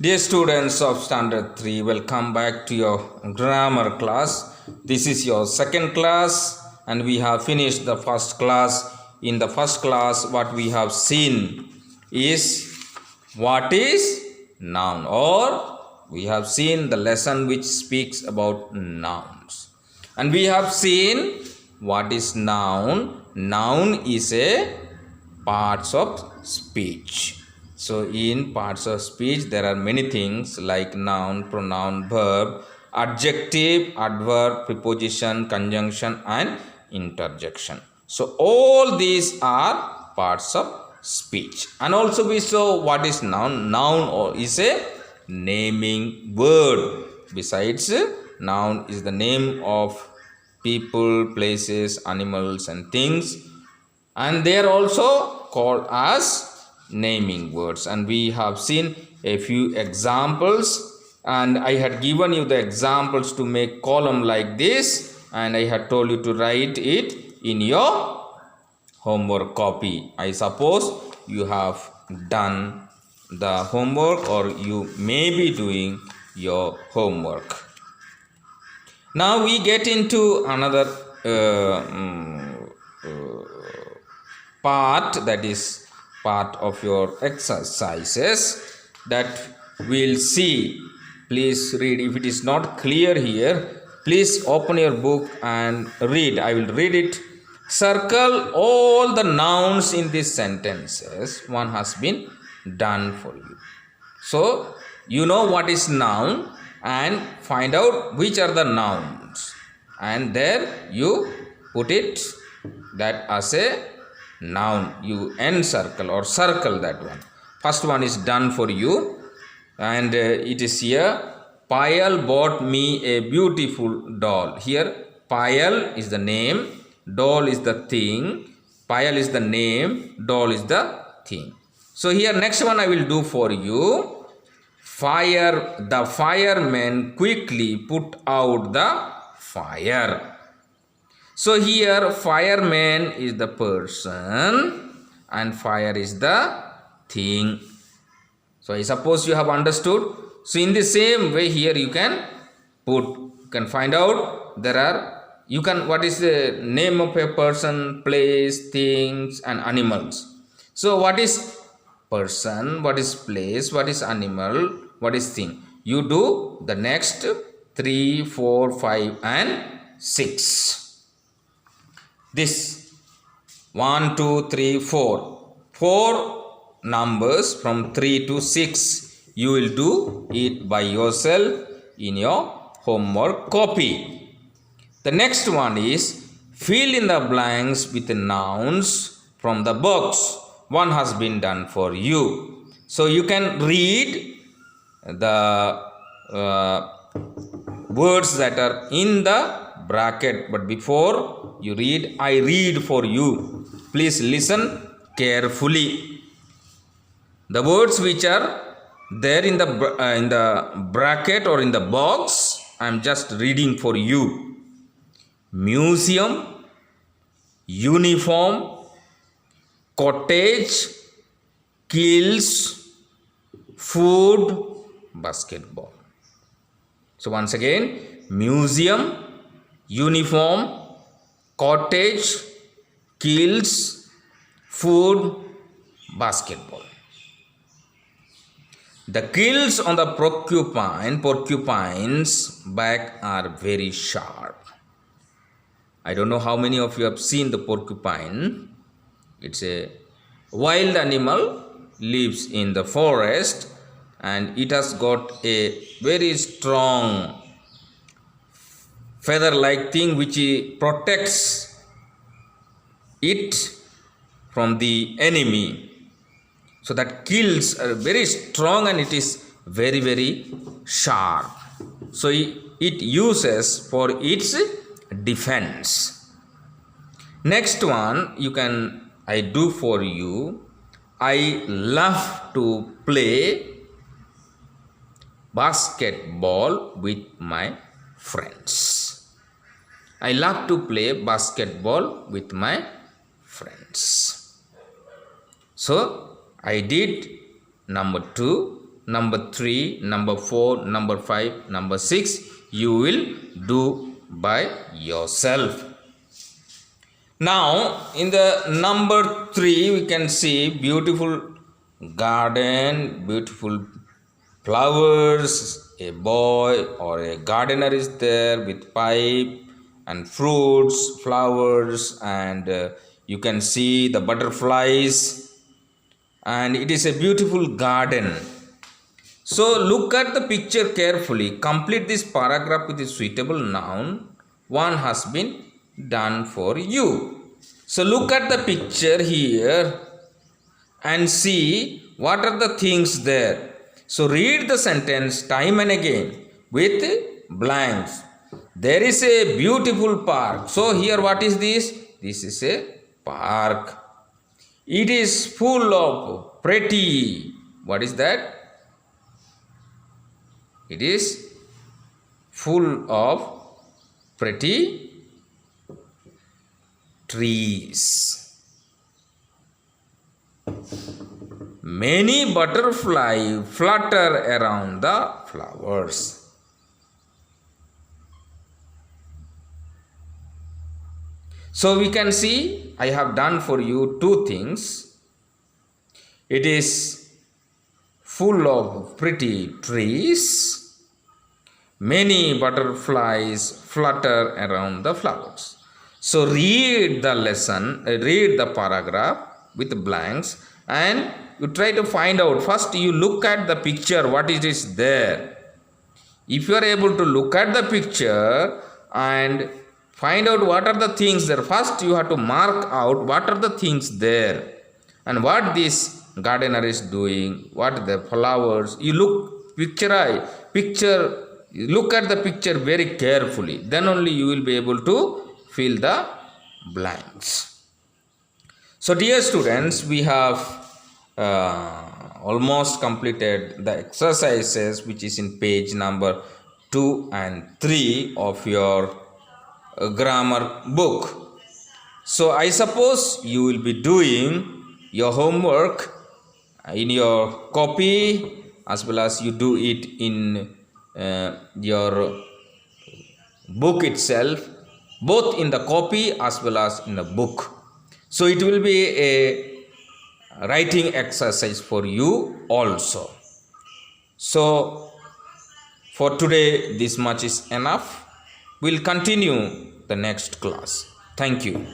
Dear students of Standard 3, welcome back to your grammar class. This is your second class and we have finished the first class. In the first class, what we have seen is what is noun, or we have seen the lesson which speaks about nouns. And we have seen what is noun. Noun is a parts of speech. So in parts of speech there are many things like noun, pronoun, verb, adjective, adverb, preposition, conjunction and interjection. So all these are parts of speech. And also we saw what is noun. Noun is a naming word. Besides, noun is the name of people, places, animals and things, and they are also called as naming words. And we have seen a few examples, and I had given you the examples to make column like this, and I had told you to write it in your homework copy. I suppose you have done the homework or you may be doing your homework. Now we get into another part, that is part of your exercises that we'll see. Please read. If it is not clear here, please open your book and read. I will read it. Circle all the nouns in these sentences. One has been done for you. So you know what is noun and find out which are the nouns, and there you put it that as a noun. You encircle or circle that one. First one is done for you, and it is here. Payal bought me a beautiful doll. Here Payal is the name, doll is the thing. Payal is the name, doll is the thing. So here next one I will do for you. The firemen quickly put out the fire. So here fireman is the person and fire is the thing. So I suppose you have understood. So in the same way here you can find out what is the name of a person, place, things and animals. So what is person, what is place, what is animal, what is thing? You do the next 3, 4, 5 and 6. This 1, 2, 3, 4. 4 numbers from 3 to 6. You will do it by yourself in your homework copy. The next one is fill in the blanks with the nouns from the box. One has been done for you. So you can read the words that are in the bracket, but before you read, I read for you. Please listen carefully. The words which are there in the bracket or in the box, I am just reading for you. Museum, uniform, cottage, kills, food, basketball. So once again, museum, uniform, cottage, kills, food, basketball. The quills on the porcupine's back are very sharp. I don't know how many of you have seen the porcupine. It's a wild animal, lives in the forest, and it has got a very strong feather-like thing which protects it from the enemy. So that quills are very strong and it is very, very sharp. So it uses for its defense. Next one I do for you. I love to play basketball with my friends. I love to play basketball with my friends. So I did number 2. number 3, number 4, number 5, number 6 you will do by yourself. Now in the number 3 we can see beautiful garden, beautiful flowers, a boy or a gardener is there with pipe and fruits, flowers, and you can see the butterflies, and it is a beautiful garden. So look at the picture carefully, complete this paragraph with a suitable noun. One has been done for you. So look at the picture here and see what are the things there. So read the sentence time and again with blanks. There is a beautiful park. So here what is this? This is a park. It is full of pretty. What is that? It is full of pretty trees. Many butterflies flutter around the flowers. So we can see I have done for you two things. It is full of pretty trees. Many butterflies flutter around the flowers. So read the lesson, read the paragraph with blanks, and you try to find out. First you look at the picture, what it is there. If you are able to look at the picture and find out what are the things there, first you have to mark out what are the things there and what this gardener is doing, what the flowers. You look look at the picture very carefully, then only you will be able to fill the blanks. So dear students, we have almost completed the exercises which is in page number 2 and 3 of your grammar book. So I suppose you will be doing your homework in your copy as well as you do it in your book itself, both in the copy as well as in the book. So it will be a writing exercise for you also. So for today this much is enough. We'll continue the next class. Thank you.